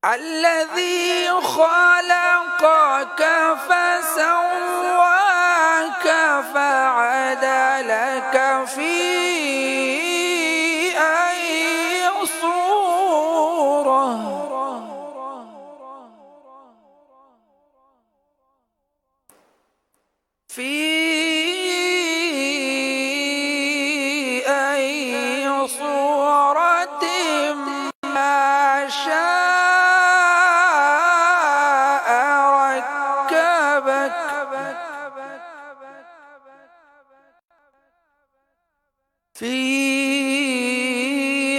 الذي خلقك فسواك فعدلك في أي صورة ما شاء ركبك في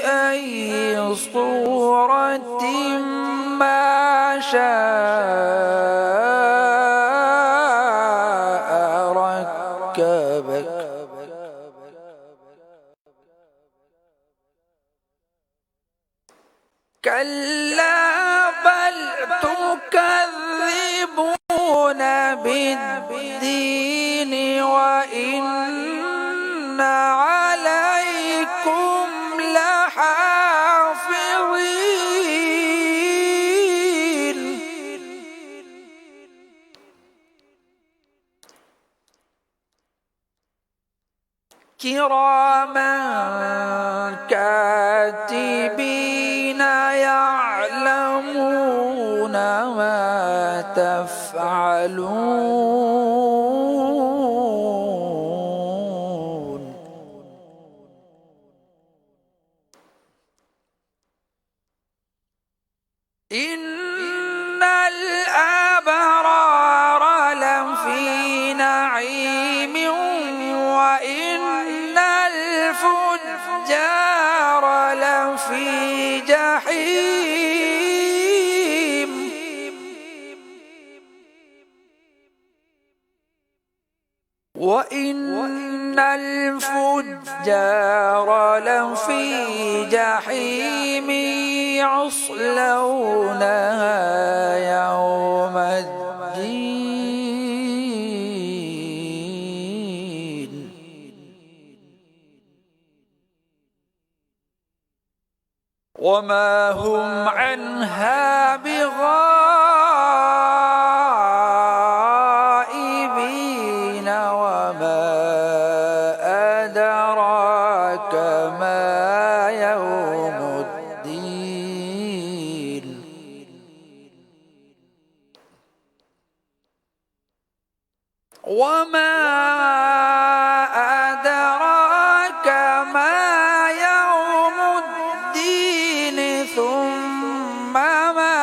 أي صورة ما شاء ركبك كلا بل تكذبون بالدين وإن عليكم لحافظين كراما كاتبين يعلمون ما تفعلون إن الأبرار لفي نعيم وإن الفجار لفي جحيم وإن الفجار لفي جحيم يصلونها يوم الدين وما هم عنها بغائبين وما أدراك ما يوم الدين وما أدراك ما يوم الدين ثم ما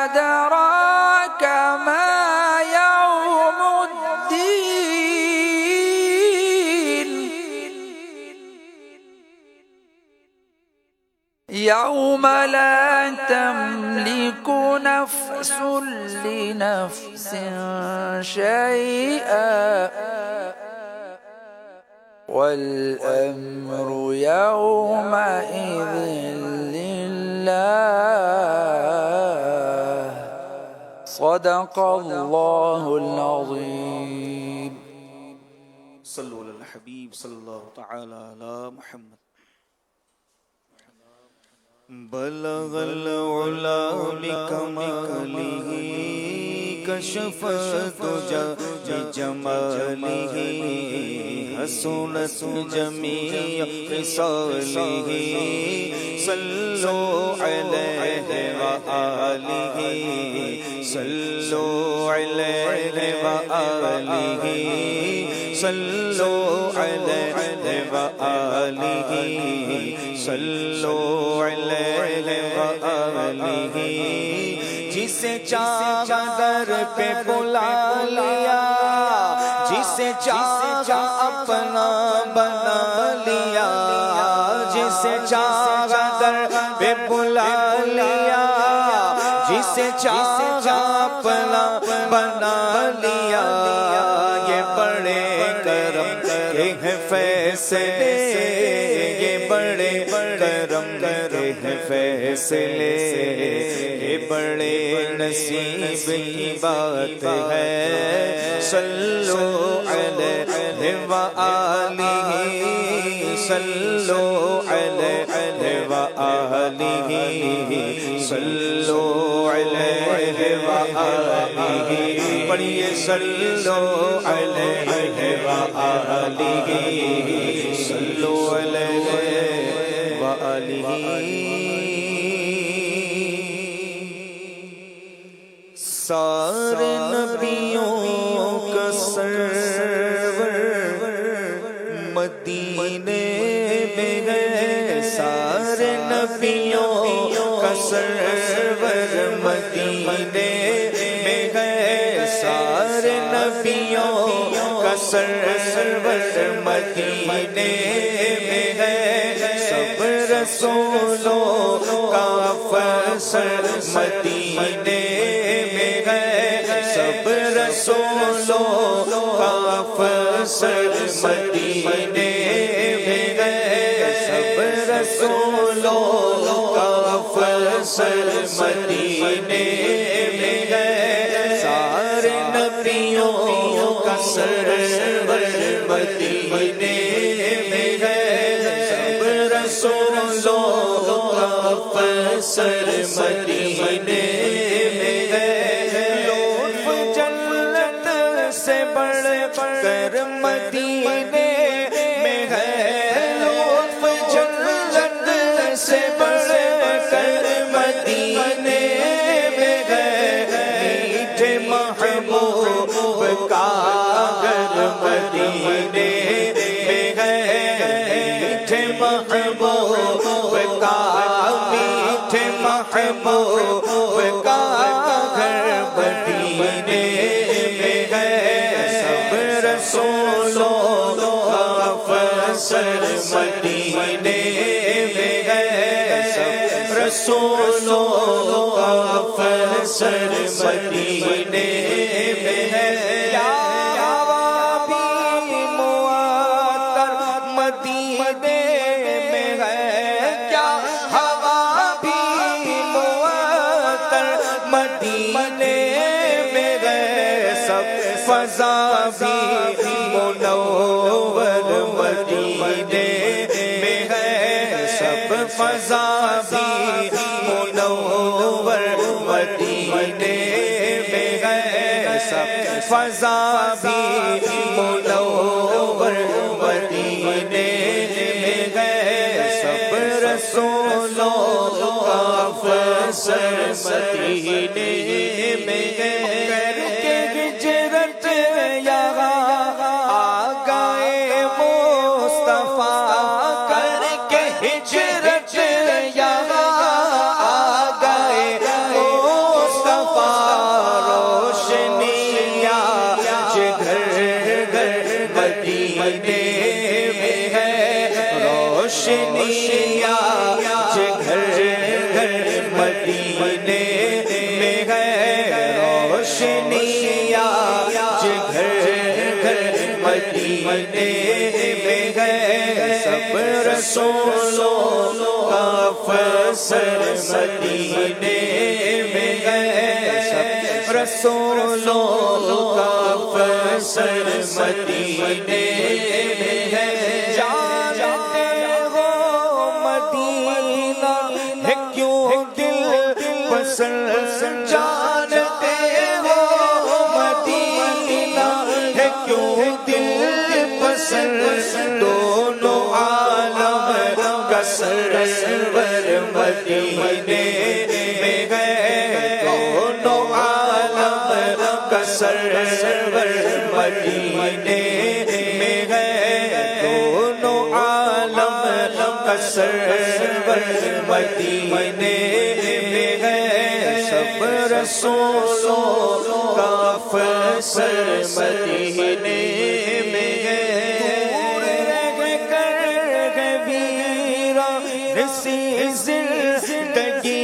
أدراك ما يوم الدين يوم لا تملك نفس لنفس شيئا والأمر يومئذ لله صدق الله العظيم. صلوا على الحبيب صلى الله تعالى على محمد. بلغ العلا بكماله كشف الدجى بجماله حسنت جميع خصاله صلوا عليه وآله صلوا عليه وآله صلوا عليه وآله صلوا عليه وآله جسے چاہا در پہ بلا لیا جسے چاہا اپنا بنا لیا جسے چاہا در پہ بلا لیا جسے چاہا اپنا بنا لیا یہ بڑے کرم کے فیصلے یہ بڑے کرم کے فیصلے یہ بڑے نصیب کی بات ہے صلو علیہ وآلہ صلو علیہ وآلہ صلو علیہ وآلہ پڑھیے صلو علیہ وآلہ صلو علیہ وآلہ سارے نبیوں کا سرور مدینے میں ہے سارے نبیوں کا سرور مدینے میں ہے سارے نبیوں کا سرور مدینے میں ہے سب رسولوں کا افسر مدینے میں ہے سب رسولوں کا افسر مدینے میں ہے سب رسولوں کا افسر مدینے میں ہے سارے نبیوں کا سرور مدینے میں ہے سب رسولوں کا افسر مدینے میں ہے لطف جنت سے بڑھ کر مدینے میں ہے لطف جنت سے بڑھ کر مدینے میں ہے میٹھے محبوب کا گھر مدینے میں ہے میٹھے محبوب کا میٹھے محبوب کا گھر مدینے میں ہے سب رسولوں کا افسر مدینے میں ہے سب رسولوں کا افسر مدینے میں ہے یا ہوا بھی معطر مدینے میں ہے کیا ہوا بھی معطر مدینے میں ہے سب فضا بھی منور مدینے میں ہے سب فضا بھی منور مدینے میں ہے سب فضا بھی منور مدینے میں ہے سب رسولوں کا افسر مدینے میں ہے کر کے ہجرت یہاں آ گئے مصطفیٰ کر کے ہجرت یہاں آ گئے مصطفیٰ روشنیاں گھر گھر مدینے میں ہے روشنیاں گھر گھر مدینے میں ہے روشنیاں گھر گھر مدینے میں ہے سب رسولوں کا افسر مدینے میں ہے سب رسولوں کا افسر مدینے میں ہے جانتے ہو مدینہ ہے کیوں دل پسند جانتے ہو مدینہ ہے کیوں دل پسند دونوں عالم کا سرور مدینے میں ہے دونوں عالم کا سرور مدینے میں ہے دونوں عالم کا سرور مدینے میں ہے سب رسولوں کا افسر مدینے میں ہے دور رہ کر ویرا رسی زندگی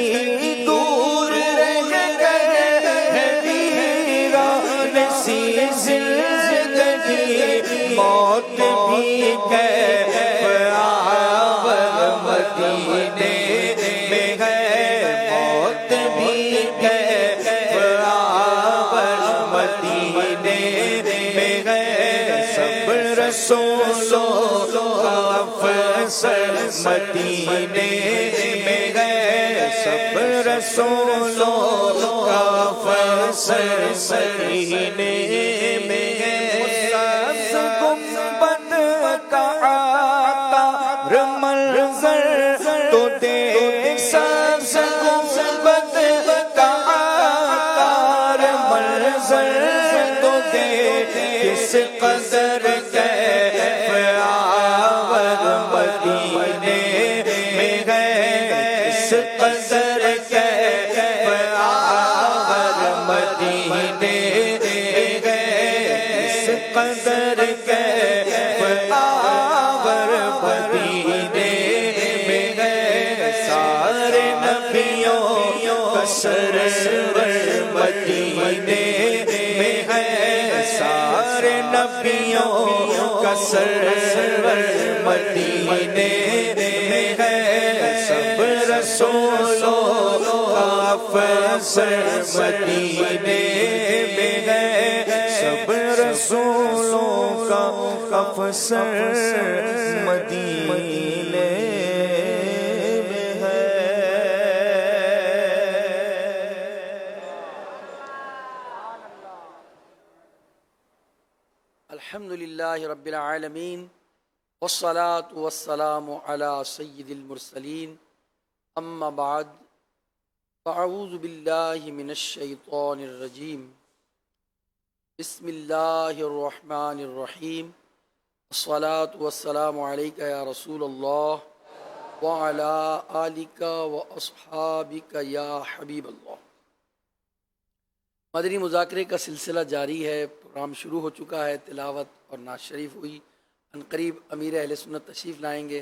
دور رہ کر ویرا رسی زندگی موت بھی کیف آور مدینے میں رسولوں کا افسر مدینے میں ہے، سب رسولوں کا افسر مدینے میں ہے۔ سبز گنبد کا عطار منظر تو دیکھ، سبز گنبد کا عطار منظر تو دیکھ، کس قدر کیف آور مدینے میں ہے، کس قدر کیف آور مدینے میں ہے، کس قدر کیف آور مدینے میں ہے۔ سارے نبیوں کا سرور مدینے میں ہے، سارے نبیوں کا سرور مدینے میں ہے، سب رسولوں کا افسر مدینے میں ہے، سب رسولوں کا افسر مدینے میں ہے۔ الحمد للہ رب العالمین والصلاة والسلام علی سید المرسلین، اما بعد فاعوذ باللہ من الشیطان الرجیم، بسم اللہ الرحمن الرحیم، الصلاة والسلام علیک یا رسول اللہ وعلی آلک واصحابک یا حبیب اللہ۔ مدنی مذاکرے کا سلسلہ جاری ہے، پروگرام شروع ہو چکا ہے، تلاوت اور نعت شریف ہوئی، عنقریب امیر اہل سنت تشریف لائیں گے،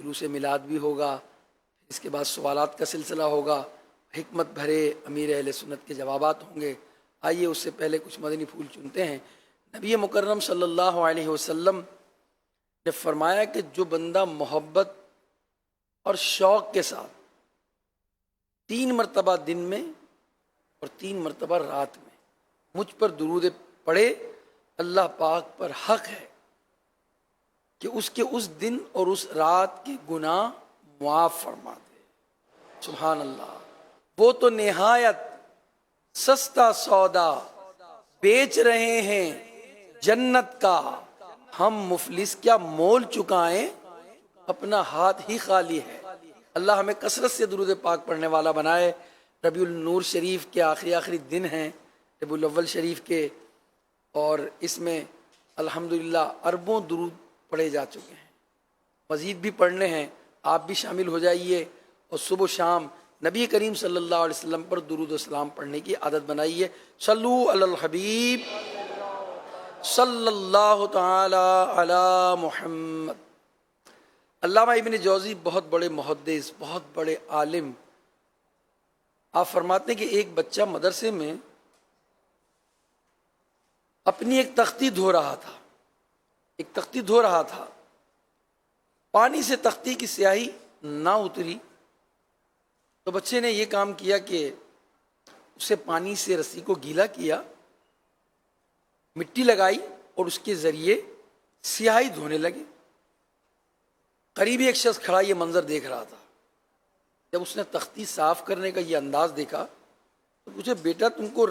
جلوس میلاد بھی ہوگا، اس کے بعد سوالات کا سلسلہ ہوگا، حکمت بھرے امیر اہل سنت کے جوابات ہوں گے۔ آئیے اس سے پہلے کچھ مدنی پھول چنتے ہیں۔ نبی مکرم صلی اللہ علیہ وسلم نے فرمایا کہ جو بندہ محبت اور شوق کے ساتھ 3 مرتبہ دن میں اور 3 مرتبہ رات میں مجھ پر درود پڑھے، اللہ پاک پر حق ہے کہ اس کے اس دن اور اس رات کے گناہ معاف فرما دے۔ سبحان اللہ۔ وہ تو نہایت سستا سودا بیچ رہے ہیں جنت کا، ہم مفلس کیا مول چکائیں، اپنا ہاتھ ہی خالی ہے۔ اللہ ہمیں کثرت سے درود پاک پڑھنے والا بنائے۔ ربیع النور شریف کے آخری دن ہیں، ربیع الاول شریف کے، اور اس میں الحمدللہ اربوں درود پڑھے جا چکے ہیں، مزید بھی پڑھنے ہیں۔ آپ بھی شامل ہو جائیے اور صبح و شام نبی کریم صلی اللہ علیہ وسلم پر درود و سلام پڑھنے کی عادت بنائیے۔ صلو علی الحبیب صلی اللہ تعالی علی محمد۔ علامہ ابن جوزی بہت بڑے محدث، بہت بڑے عالم، آپ فرماتے ہیں کہ ایک بچہ مدرسے میں اپنی ایک تختی دھو رہا تھا، پانی سے تختی کی سیاہی نہ اتری، تو بچے نے یہ کام کیا کہ اسے پانی سے رسی کو گیلا کیا، مٹی لگائی اور اس کے ذریعے سیاہی دھونے لگے۔ قریبی ایک شخص کھڑا یہ منظر دیکھ رہا تھا، جب اس نے تختی صاف کرنے کا یہ انداز دیکھا تو پوچھا، بیٹا تم کو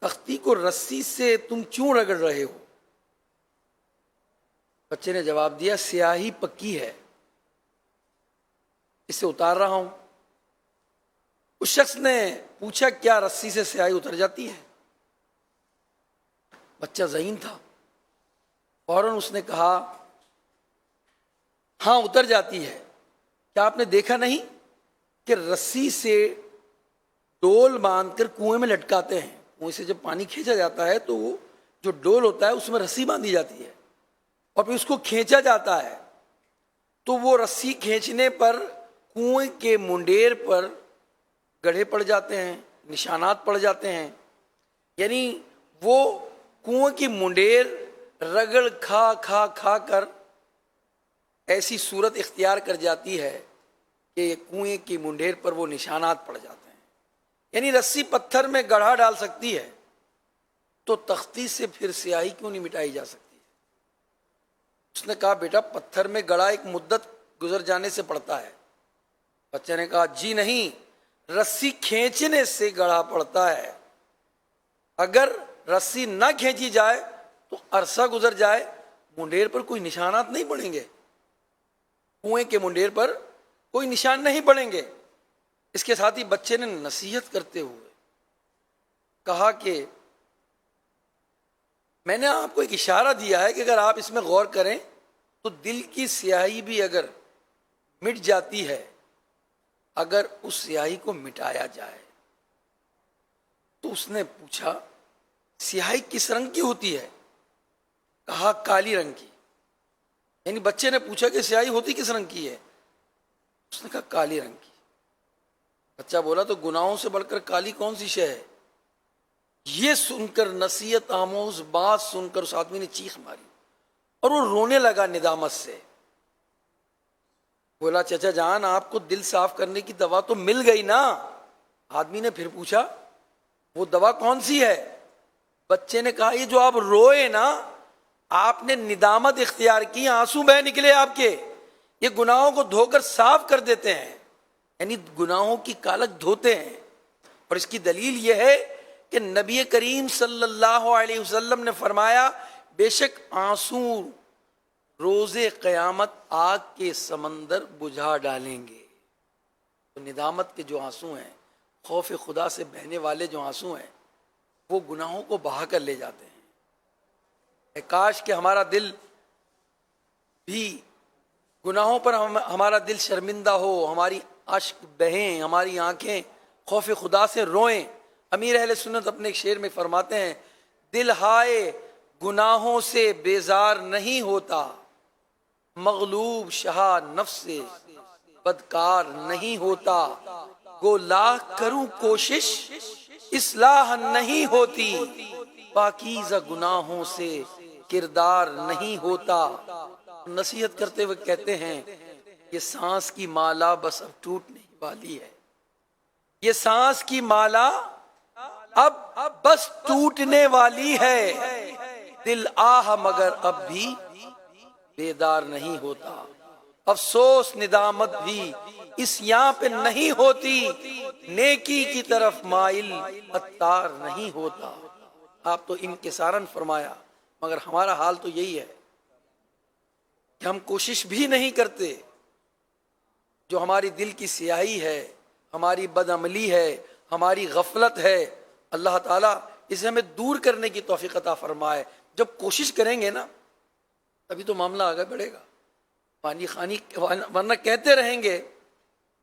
تختی کو رسی سے تم کیوں رگڑ رہے ہو؟ بچے نے جواب دیا، سیاہی پکی ہے، اسے اتار رہا ہوں۔ اس شخص نے پوچھا، کیا رسی سے سیاہی اتر جاتی ہے؟ بچہ ذہین تھا، فوراً اس نے کہا، ہاں اتر جاتی ہے۔ کیا آپ نے دیکھا نہیں کہ رسی سے ڈول باندھ کر کنویں میں لٹکاتے ہیں، کنویں سے جب پانی کھینچا جاتا ہے تو وہ جو ڈول ہوتا ہے اس میں رسی باندھی جاتی ہے اور پھر اس کو کھینچا جاتا ہے، تو وہ رسی کھینچنے پر کنویں کے منڈیر پر گڑھے پڑ جاتے ہیں، نشانات پڑ جاتے ہیں، یعنی وہ کنویں کی منڈیر رگڑ کھا کر ایسی صورت اختیار کر جاتی ہے کہ کنویں کی منڈیر پر وہ نشانات پڑ جاتے ہیں۔ یعنی رسی پتھر میں گڑھا ڈال سکتی ہے تو تختی سے پھر سیاہی کیوں نہیں مٹائی جا سکتی؟ اس نے کہا بیٹا پتھر میں گڑا ایک مدت گزر جانے سے پڑتا ہے. بچے نے کہا جی نہیں، رسی کھینچنے سے گڑا پڑتا ہے. اگر رسی نہ کھینچی جائے تو عرصہ گزر جائے، منڈیر پر کوئی نشانات نہیں پڑیں گے، کنویں کے منڈیر پر کوئی نشان نہیں پڑیں گے. اس کے ساتھ ہی بچے نے نصیحت کرتے ہوئے کہا کہ میں نے آپ کو ایک اشارہ دیا ہے کہ اگر آپ اس میں غور کریں تو دل کی سیاہی بھی اگر مٹ جاتی ہے، اگر اس سیاہی کو مٹایا جائے. تو اس نے پوچھا سیاہی کس رنگ کی ہوتی ہے؟ کہا کالی رنگ کی. یعنی بچے نے پوچھا کہ سیاہی ہوتی کس رنگ کی ہے؟ اس نے کہا کالی رنگ کی. بچہ بولا تو گناہوں سے بڑھ کر کالی کون سی شے ہے؟ یہ سن کر نصیحت آموز بات سن کر اس آدمی نے چیخ ماری اور وہ رونے لگا ندامت سے. بولا چچا جان آپ کو دل صاف کرنے کی دوا تو مل گئی نا. آدمی نے پھر پوچھا وہ دوا کون سی ہے؟ بچے نے کہا یہ جو آپ روئے نا، آپ نے ندامت اختیار کی، آنسو بہہ نکلے آپ کے، یہ گناہوں کو دھو کر صاف کر دیتے ہیں، یعنی گناہوں کی کالک دھوتے ہیں. اور اس کی دلیل یہ ہے کہ نبی کریم صلی اللہ علیہ وسلم نے فرمایا بے شک آنسو روز قیامت آگ کے سمندر بجھا ڈالیں گے. تو ندامت کے جو آنسو ہیں، خوف خدا سے بہنے والے جو آنسو ہیں، وہ گناہوں کو بہا کر لے جاتے ہیں. کاش کہ ہمارا دل بھی گناہوں پر ہمارا دل شرمندہ ہو، ہماری اشک بہیں، ہماری آنکھیں خوف خدا سے روئیں. امیر اہل سنت اپنے ایک شعر میں فرماتے ہیں دل ہائے گناہوں سے بیزار نہیں ہوتا، مغلوب شہا نفس سے بدکار نہیں ہوتا، گو لاکھ کروں کوشش اصلاح نہیں ہوتی، پاکیزہ گناہوں سے کردار نہیں ہوتا. نصیحت کرتے ہوئے کہتے ہیں یہ سانس کی مالا بس اب ٹوٹنے والی ہے، یہ سانس کی مالا اب بس ٹوٹنے والی ہے، دل آہ مگر اب بھی بیدار نہیں ہوتا، افسوس ندامت بھی اس یہاں پہ نہیں ہوتی، نیکی کی طرف مائل عطار نہیں ہوتا. آپ تو انکسارن فرمایا، مگر ہمارا حال تو یہی ہے کہ ہم کوشش بھی نہیں کرتے. جو ہماری دل کی سیاہی ہے، ہماری بد عملی ہے، ہماری غفلت ہے، اللہ تعالیٰ اسے ہمیں دور کرنے کی توفیق عطا فرمائے. جب کوشش کریں گے نا تبھی تو معاملہ آگے بڑھے گا. پانی خانی ورنہ کہتے رہیں گے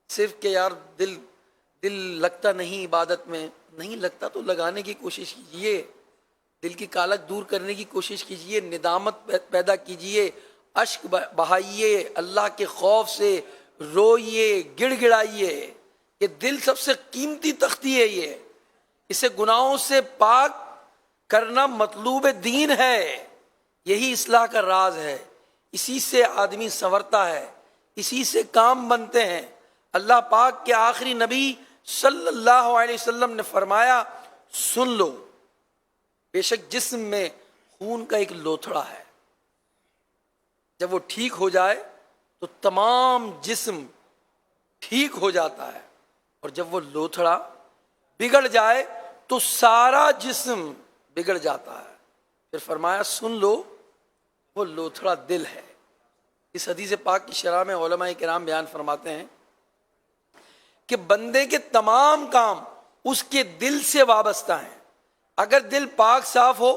صرف کہ یار دل لگتا نہیں عبادت میں. نہیں لگتا تو لگانے کی کوشش کیجیے، دل کی کالک دور کرنے کی کوشش کیجیے، ندامت پیدا کیجیے، اشک بہائیے، اللہ کے خوف سے روئیے، گڑ گڑائیے. یہ دل سب سے قیمتی تختی ہے، یہ اسے گناہوں سے پاک کرنا مطلوب دین ہے. یہی اصلاح کا راز ہے، اسی سے آدمی سنورتا ہے، اسی سے کام بنتے ہیں. اللہ پاک کے آخری نبی صلی اللہ علیہ وسلم نے فرمایا سن لو بے شک جسم میں خون کا ایک لوتھڑا ہے، جب وہ ٹھیک ہو جائے تو تمام جسم ٹھیک ہو جاتا ہے، اور جب وہ لوتھڑا بگڑ جائے تو سارا جسم بگڑ جاتا ہے. پھر فرمایا سن لو وہ لوتھڑا دل ہے. اس حدیث پاک کی شرح میں علماء کرام بیان فرماتے ہیں کہ بندے کے تمام کام اس کے دل سے وابستہ ہیں. اگر دل پاک صاف ہو،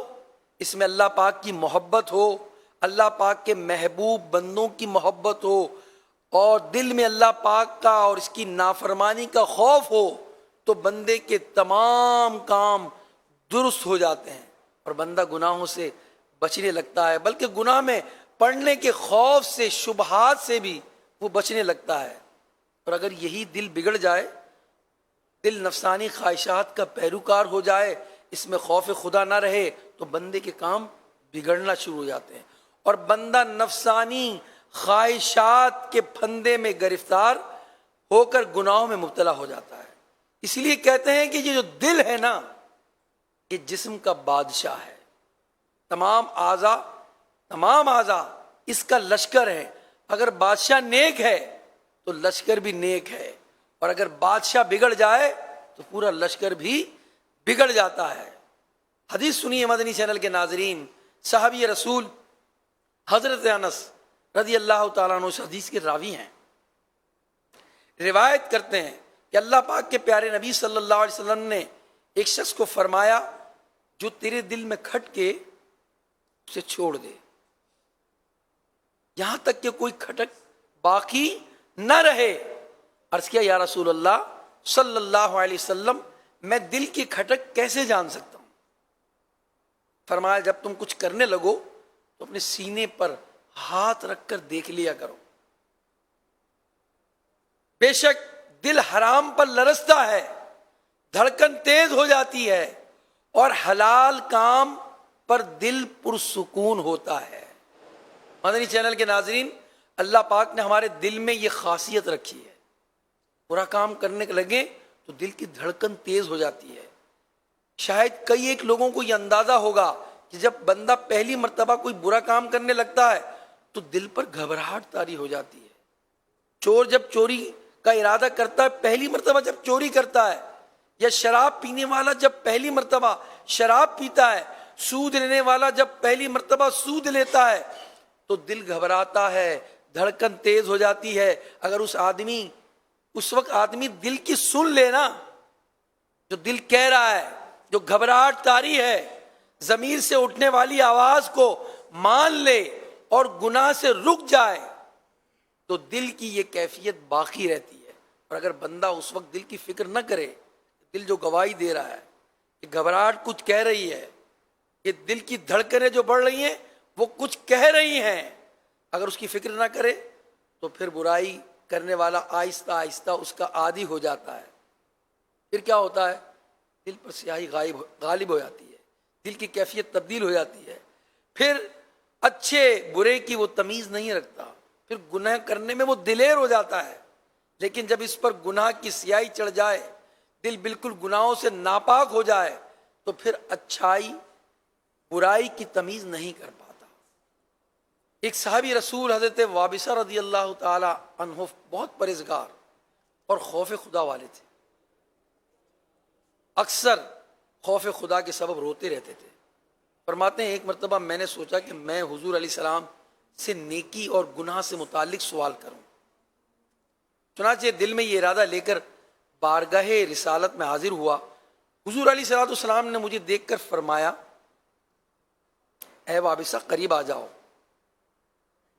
اس میں اللہ پاک کی محبت ہو، اللہ پاک کے محبوب بندوں کی محبت ہو، اور دل میں اللہ پاک کا اور اس کی نافرمانی کا خوف ہو، تو بندے کے تمام کام درست ہو جاتے ہیں اور بندہ گناہوں سے بچنے لگتا ہے، بلکہ گناہ میں پڑنے کے خوف سے، شبہات سے بھی وہ بچنے لگتا ہے. اور اگر یہی دل بگڑ جائے، دل نفسانی خواہشات کا پیروکار ہو جائے، اس میں خوف خدا نہ رہے، تو بندے کے کام بگڑنا شروع ہو جاتے ہیں اور بندہ نفسانی خواہشات کے پھندے میں گرفتار ہو کر گناہوں میں مبتلا ہو جاتا ہے. اس لیے کہتے ہیں کہ یہ جو دل ہے نا، یہ جسم کا بادشاہ ہے. تمام اعضاء اس کا لشکر ہے. اگر بادشاہ نیک ہے تو لشکر بھی نیک ہے، اور اگر بادشاہ بگڑ جائے تو پورا لشکر بھی بگڑ جاتا ہے. حدیث سنیے مدنی چینل کے ناظرین. صحابی رسول حضرت انس رضی اللہ تعالیٰ عنہ اس حدیث کے راوی ہیں، روایت کرتے ہیں کہ اللہ پاک کے پیارے نبی صلی اللہ علیہ وسلم نے ایک شخص کو فرمایا جو تیرے دل میں کھٹ کے اسے چھوڑ دے، یہاں تک کہ کوئی کھٹک باقی نہ رہے. عرض کیا یا رسول اللہ صلی اللہ علیہ وسلم میں دل کی کھٹک کیسے جان سکتا ہوں؟ فرمایا جب تم کچھ کرنے لگو تو اپنے سینے پر ہاتھ رکھ کر دیکھ لیا کرو. بے شک دل حرام پر لرزتا ہے، دھڑکن تیز ہو جاتی ہے، اور حلال کام پر دل پرسکون ہوتا ہے. مدنی چینل کے ناظرین، اللہ پاک نے ہمارے دل میں یہ خاصیت رکھی ہے، برا کام کرنے لگے تو دل کی دھڑکن تیز ہو جاتی ہے. شاید کئی ایک لوگوں کو یہ اندازہ ہوگا کہ جب بندہ پہلی مرتبہ کوئی برا کام کرنے لگتا ہے تو دل پر گھبراہٹ طاری ہو جاتی ہے. چور جب چوری کا ارادہ کرتا ہے، پہلی مرتبہ جب چوری کرتا ہے، یا شراب پینے والا جب پہلی مرتبہ شراب پیتا ہے، سود لینے والا جب پہلی مرتبہ سود لیتا ہے تو دل گھبراتا ہے، دھڑکن تیز ہو جاتی ہے. اگر اس وقت آدمی دل کی سن لے نا، جو دل کہہ رہا ہے، جو گھبراہٹ طاری ہے، ضمیر سے اٹھنے والی آواز کو مان لے اور گناہ سے رک جائے تو دل کی یہ کیفیت باقی رہتی ہے. اور اگر بندہ اس وقت دل کی فکر نہ کرے، دل جو گواہی دے رہا ہے، کہ گھبراہٹ کچھ کہہ رہی ہے، کہ دل کی دھڑکنیں جو بڑھ رہی ہیں وہ کچھ کہہ رہی ہیں، اگر اس کی فکر نہ کرے تو پھر برائی کرنے والا آہستہ آہستہ اس کا عادی ہو جاتا ہے. پھر کیا ہوتا ہے؟ دل پر سیاہی غالب ہو جاتی ہے، دل کی کیفیت تبدیل ہو جاتی ہے. پھر اچھے برے کی وہ تمیز نہیں رکھتا، پھر گناہ کرنے میں وہ دلیر ہو جاتا ہے. لیکن جب اس پر گناہ کی سیاہی چڑھ جائے، دل بالکل گناہوں سے ناپاک ہو جائے، تو پھر اچھائی برائی کی تمیز نہیں کر پاتا. ایک صحابی رسول حضرت وابصہ رضی اللہ تعالی عنہ بہت پرہیزگار اور خوف خدا والے تھے. اکثر خوف خدا کے سبب روتے رہتے تھے. فرماتے ہیں ایک مرتبہ میں نے سوچا کہ میں حضور علیہ السلام سے نیکی اور گناہ سے متعلق سوال کروں. چنانچہ دل میں یہ ارادہ لے کر بارگاہ رسالت میں حاضر ہوا. حضور علیہ السلام نے مجھے دیکھ کر فرمایا اے وابصہ قریب آ جاؤ.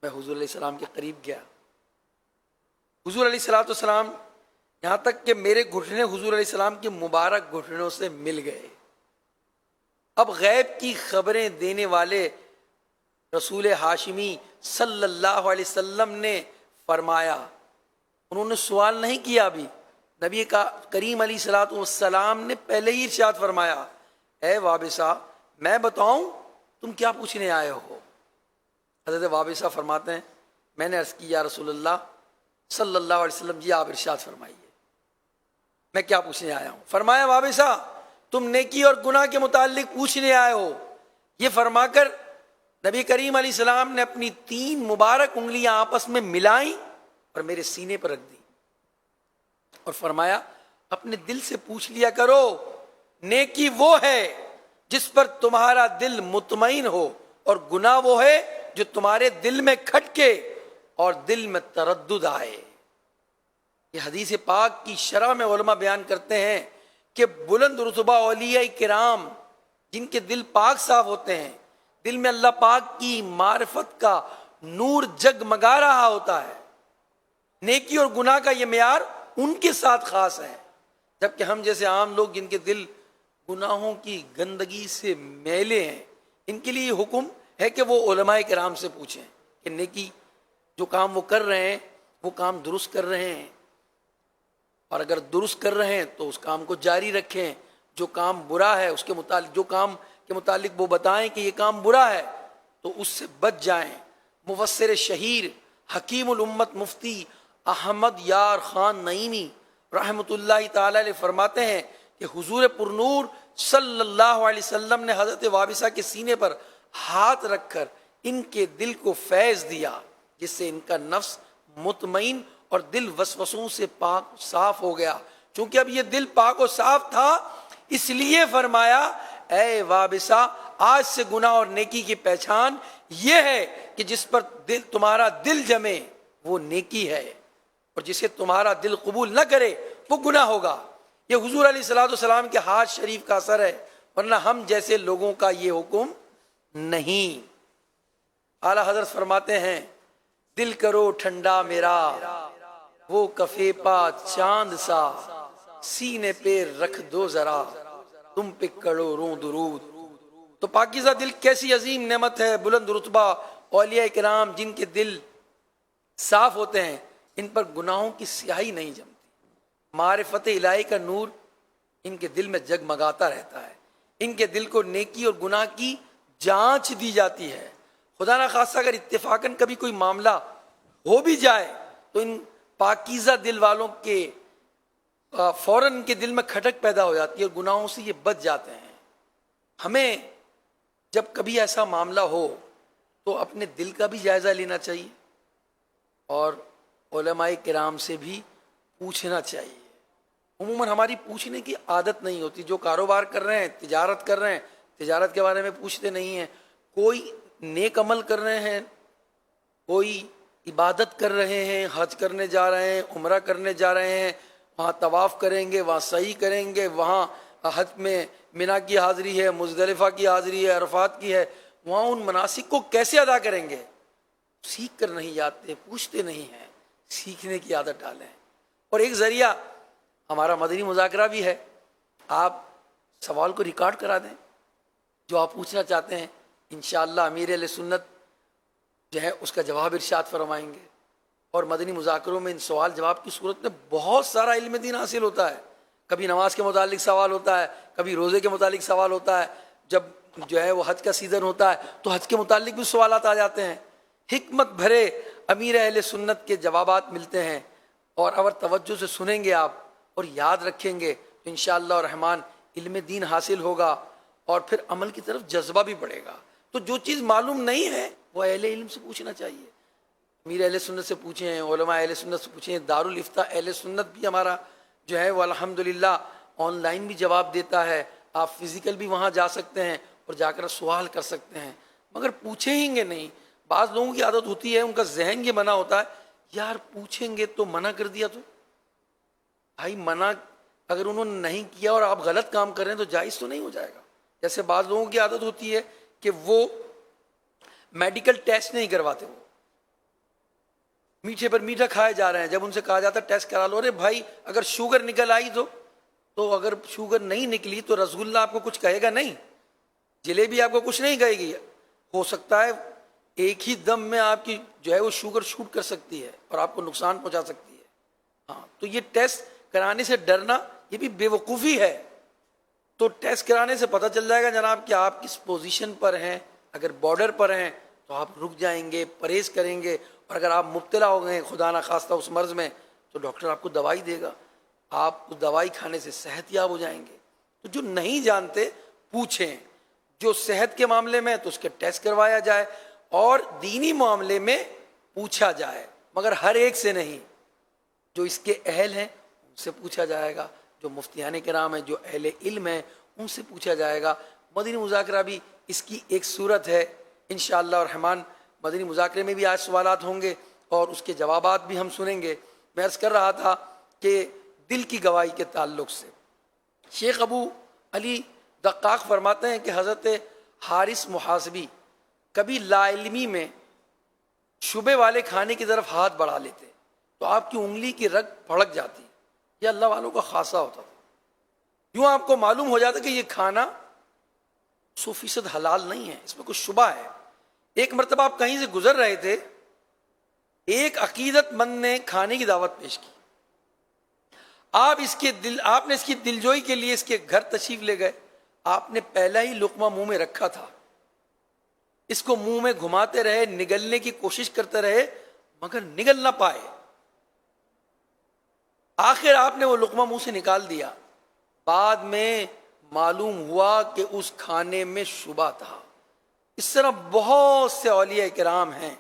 میں حضور علیہ السلام کے قریب گیا. حضور علیہ السلام یہاں تک کہ میرے گھٹنے حضور علیہ السلام کے مبارک گھٹنوں سے مل گئے. اب غیب کی خبریں دینے والے رسول ہاشمی صلی اللہ علیہ وسلم نے فرمایا، انہوں نے سوال نہیں کیا. ابھی نبی کا کریم علیہ الصلوۃ والسلام نے پہلے ہی ارشاد فرمایا اے وابصہ میں بتاؤں تم کیا پوچھنے آئے ہو؟ حضرت وابصہ فرماتے ہیں میں نے عرض کی یا رسول اللہ صلی اللہ علیہ وسلم جی آپ ارشاد فرمائیے میں کیا پوچھنے آیا ہوں. فرمایا وابصہ تم نیکی اور گناہ کے متعلق پوچھنے آئے ہو. یہ فرما کر نبی کریم علیہ السلام نے اپنی 3 مبارک انگلیاں آپس میں ملائیں اور میرے سینے پر رکھ دی اور فرمایا اپنے دل سے پوچھ لیا کرو، نیکی وہ ہے جس پر تمہارا دل مطمئن ہو، اور گناہ وہ ہے جو تمہارے دل میں کھٹکے اور دل میں تردد آئے. یہ حدیث پاک کی شرح میں علماء بیان کرتے ہیں کہ بلند رتبہ اولیاء کرام جن کے دل پاک صاف ہوتے ہیں، دل میں اللہ پاک کی معرفت کا نور جگمگا رہا ہوتا ہے، نیکی اور گناہ کا یہ معیار ان کے ساتھ خاص ہے. جبکہ ہم جیسے عام لوگ جن کے دل گناہوں کی گندگی سے میلے ہیں، ان کے لیے حکم ہے کہ وہ علماء کرام سے پوچھیں کہ نیکی جو کام وہ کر رہے ہیں وہ کام درست کر رہے ہیں، اور اگر درست کر رہے ہیں تو اس کام کو جاری رکھیں. جو کام برا ہے اس کے متعلق جو کام کے متعلق وہ بتائیں کہ یہ کام برا ہے تو اس سے بچ جائیں. مفسر شہیر حکیم الامت مفتی احمد یار خان نعیمی رحمۃ اللہ تعالی علیہ فرماتے ہیں کہ حضور پرنور صلی اللہ علیہ وسلم نے حضرت وابصہ کے سینے پر ہاتھ رکھ کر ان کے دل کو فیض دیا جس سے ان کا نفس مطمئن اور دل وسوسوں سے پاک صاف ہو گیا. چونکہ اب یہ دل پاک و صاف تھا اس لیے فرمایا اے وابسا آج سے گناہ اور نیکی کی پہچان یہ ہے کہ جس پر تمہارا دل جمے وہ نیکی ہے اور جسے تمہارا دل قبول نہ کرے وہ گناہ ہوگا. یہ حضور علیہ الصلوۃ والسلام کے ہاتھ شریف کا اثر ہے، ورنہ ہم جیسے لوگوں کا یہ حکم نہیں. اعلیٰ حضرت فرماتے ہیں دل کرو ٹھنڈا میرا وہ کفے پا چاند سا، سینے پہ رکھ دو ذرا تم پہ کرو رو درود. تو پاکیزہ دل کیسی عظیم نعمت ہے، بلند رتبہ اولیاء کرام جن کے دل صاف ہوتے ہیں ان پر گناہوں کی سیاہی نہیں جمتی. معرفت الہی کا نور ان کے دل میں جگمگاتا رہتا ہے. ان کے دل کو نیکی اور گناہ کی جانچ دی جاتی ہے. خدا نہ خواستہ اگر اتفاقاً کبھی کوئی معاملہ ہو بھی جائے تو ان پاکیزہ دل والوں کے فوراً ان کے دل میں کھٹک پیدا ہو جاتی ہے اور گناہوں سے یہ بچ جاتے ہیں. ہمیں جب کبھی ایسا معاملہ ہو تو اپنے دل کا بھی جائزہ لینا چاہیے اور علماء کرام سے بھی پوچھنا چاہیے. عموماً ہماری پوچھنے کی عادت نہیں ہوتی. جو کاروبار کر رہے ہیں، تجارت کر رہے ہیں، تجارت کے بارے میں پوچھتے نہیں ہیں. کوئی نیک عمل کر رہے ہیں، کوئی عبادت کر رہے ہیں، حج کرنے جا رہے ہیں، عمرہ کرنے جا رہے ہیں، وہاں طواف کریں گے، وہاں سعی کریں گے، وہاں حج میں منا کی حاضری ہے، مزدلفہ کی حاضری ہے، عرفات کی ہے، وہاں ان مناسک کو کیسے ادا کریں گے؟ سیکھ کر نہیں جاتے، پوچھتے نہیں ہیں. سیکھنے کی عادت ڈالیں. اور ایک ذریعہ ہمارا مدنی مذاکرہ بھی ہے. آپ سوال کو ریکارڈ کرا دیں جو آپ پوچھنا چاہتے ہیں، انشاءاللہ امیر اہل سنت جو ہے اس کا جواب ارشاد فرمائیں گے. اور مدنی مذاکروں میں ان سوال جواب کی صورت میں بہت سارا علم دین حاصل ہوتا ہے. کبھی نماز کے متعلق سوال ہوتا ہے، کبھی روزے کے متعلق سوال ہوتا ہے. جب جو ہے وہ حج کا سیزن ہوتا ہے تو حج کے متعلق بھی سوالات آ جاتے ہیں. حکمت بھرے امیر اہل سنت کے جوابات ملتے ہیں اور اگر توجہ سے سنیں گے آپ اور یاد رکھیں گے تو انشاءاللہ الرحمن علم دین حاصل ہوگا اور پھر عمل کی طرف جذبہ بھی بڑھے گا. تو جو چیز معلوم نہیں ہے وہ اہل علم سے پوچھنا چاہیے. امیر اہل سنت سے پوچھیں، علماء اہل سنت سے پوچھیں. دارالافتاء اہل سنت بھی ہمارا جو ہے وہ الحمدللہ آن لائن بھی جواب دیتا ہے. آپ فزیکل بھی وہاں جا سکتے ہیں اور جا کر سوال کر سکتے ہیں، مگر پوچھیں گے نہیں. بعض لوگوں کی عادت ہوتی ہے، ان کا ذہن یہ بنا ہوتا ہے یار پوچھیں گے تو منع کر دیا تو بھائی منع اگر انہوں نے نہیں کیا اور آپ غلط کام کر رہے ہیں تو جائز تو نہیں ہو جائے گا. جیسے بعض لوگوں کی عادت ہوتی ہے کہ وہ میڈیکل ٹیسٹ نہیں کرواتے، وہ میٹھے پر میٹھا کھائے جا رہے ہیں. جب ان سے کہا جاتا ہے ٹیسٹ کرا لو، ارے بھائی اگر شوگر نکل آئی تو اگر شوگر نہیں نکلی تو رسگلہ آپ کو کچھ کہے گا نہیں، جلیبی آپ کو کچھ نہیں کہے گی. ہو سکتا ہے ایک ہی دم میں آپ کی جو ہے وہ شوگر شوٹ کر سکتی ہے اور آپ کو نقصان پہنچا سکتی ہے. ہاں تو یہ ٹیسٹ کرانے سے ڈرنا یہ بھی بے وقوفی ہے. تو ٹیسٹ کرانے سے پتہ چل جائے گا جناب کہ آپ کس پوزیشن پر ہیں. اگر بارڈر پر ہیں تو آپ رک جائیں گے، پرہیز کریں گے، اور اگر آپ مبتلا ہو گئے خدا نہ خواستہ اس مرض میں تو ڈاکٹر آپ کو دوائی دے گا، آپ اس دوائی کھانے سے صحت یاب ہو جائیں گے. تو جو نہیں جانتے پوچھیں. جو صحت کے معاملے میں تو اس کے ٹیسٹ کروایا جائے اور دینی معاملے میں پوچھا جائے، مگر ہر ایک سے نہیں. جو اس کے اہل ہیں ان سے پوچھا جائے گا، جو مفتیان کرام ہیں، جو اہل علم ہیں ان سے پوچھا جائے گا. مدنی مذاکرہ بھی اس کی ایک صورت ہے. انشاءاللہ الرحمن مدنی مذاکرے میں بھی آج سوالات ہوں گے اور اس کے جوابات بھی ہم سنیں گے. میں عرض کر رہا تھا کہ دل کی گواہی کے تعلق سے شیخ ابو علی دقاق فرماتے ہیں کہ حضرت حارث محاسبی کبھی لا علمی میں شبے والے کھانے کی طرف ہاتھ بڑھا لیتے تو آپ کی انگلی کی رگ پھڑک جاتی. یہ اللہ والوں کا خاصہ ہوتا تھا. یوں آپ کو معلوم ہو جاتا کہ یہ کھانا 100% حلال نہیں ہے، اس میں کچھ شبہ ہے. ایک مرتبہ آپ کہیں سے گزر رہے تھے، ایک عقیدت مند نے کھانے کی دعوت پیش کی. آپ نے اس کی دلجوئی کے لیے اس کے گھر تشریف لے گئے. آپ نے پہلا ہی لقمہ منہ میں رکھا تھا، اس کو منہ میں گھماتے رہے، نگلنے کی کوشش کرتے رہے مگر نگل نہ پائے. آخر آپ نے وہ لقمہ منہ سے نکال دیا. بعد میں معلوم ہوا کہ اس کھانے میں شبہ تھا. اس طرح بہت سے اولیاء کرام ہیں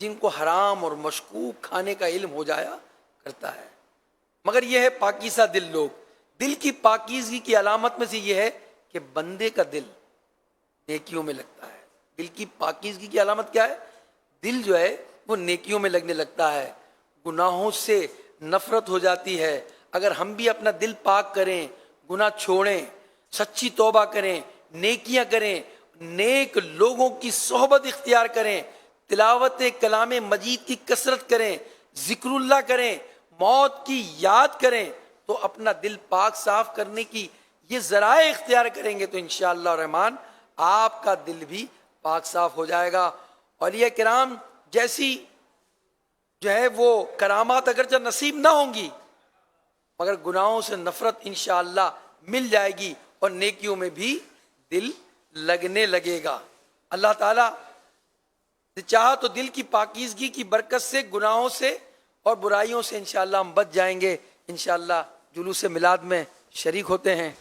جن کو حرام اور مشکوک کھانے کا علم ہو جایا کرتا ہے، مگر یہ ہے پاکیزہ دل لوگ۔ دل کی پاکیزگی کی علامت میں سے یہ ہے کہ بندے کا دل نیکیوں میں لگتا ہے۔ دل کی پاکیزگی کی علامت کیا ہے؟ دل جو ہے وہ نیکیوں میں لگنے لگتا ہے، گناہوں سے نفرت ہو جاتی ہے۔ اگر ہم بھی اپنا دل پاک کریں، گناہ چھوڑیں، سچی توبہ کریں، نیکیاں کریں، نیک لوگوں کی صحبت اختیار کریں، تلاوت کلام مجید کی کثرت کریں، ذکر اللہ کریں، موت کی یاد کریں، تو اپنا دل پاک صاف کرنے کی یہ ذرائع اختیار کریں گے تو انشاءاللہ الرحمن آپ کا دل بھی پاک صاف ہو جائے گا۔ اولیاء کرام جیسی جو ہے وہ کرامات اگرچہ نصیب نہ ہوں گی، مگر گناہوں سے نفرت انشاءاللہ مل جائے گی اور نیکیوں میں بھی دل لگنے لگے گا۔ اللہ تعالیٰ نے چاہا تو دل کی پاکیزگی کی برکت سے گناہوں سے اور برائیوں سے انشاءاللہ ہم بچ جائیں گے۔ انشاءاللہ جلوس میلاد میں شریک ہوتے ہیں۔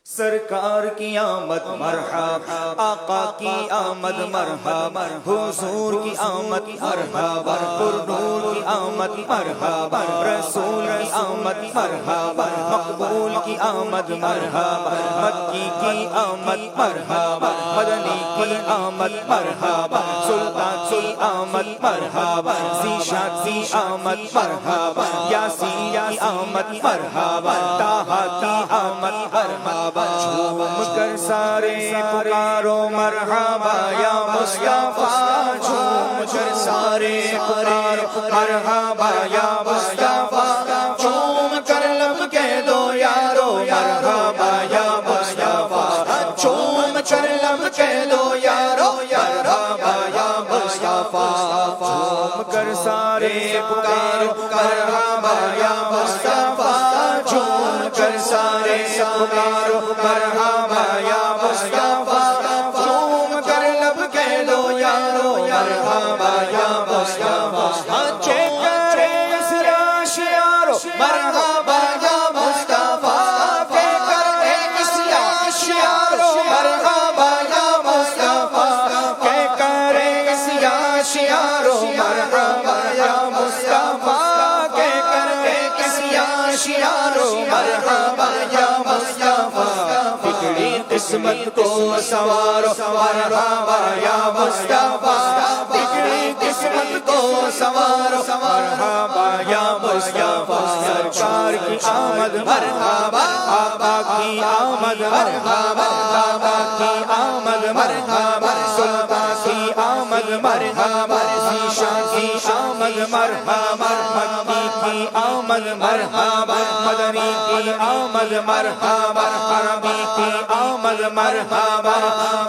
سرکار کی آمد مرحبا، آقا کی آمد مرحبا، حضور کی آمد مرحبا، پرنور کی آمد مرحبا، رسول کی آمد مرحبا، مقبول کی آمد مرحبا، مکی کی آمد مرحبا، مدنی کی آمد مرحبا، سلطان کی آمد مرحبا، ذیشان کی آمد مرحبا، یاسین کی آمد مرحبا، طٰہٰ کی آمد مرحبا، جھوم کر سارے پکارو مرحبا یا مصطفیٰ، جھوم کر سارے پکارو مرحبا یا مصطفیٰ، جھوم کر لب کہہ دو یارو مرحبا یا مصطفیٰ، جھوم کر لب کہہ دو یارو مرحبا یا مصطفیٰ، جھوم کر سارے پکارو مرحبا یا مصطفیٰ، جھوم کر سارے پکارو مرحبا یا مصطفیٰ، جھوم کر لب کہہ دو یارو مرحبا یا مصطفیٰ، چیک کرے اس یاشیارو مرحبا یا مصطفیٰ، چیک کرے اس یاشیارو مرحبا یا مصطفیٰ، چیک کرے اس یاشیارو مرحبا یا مصطفیٰ، چیک کرے اس یاشیارو مرحبا یا مصطفیٰ، بگڑی قسمت کو سوارو مرحبا یا مصطفیٰ، بگڑی قسمت کو سوارو مرحبا یا مصطفیٰ، سرکار کی آمد مرحبا، آقا کی آمد مرحبا، آقا کی آمد مرحبا، سلطان کی آمد مرحبا، ذیشان کی آمد مرحبا، مکی کی آمد مرحبا، مدنی کی آمد مرحبا، عربی کی آمد مرحبا،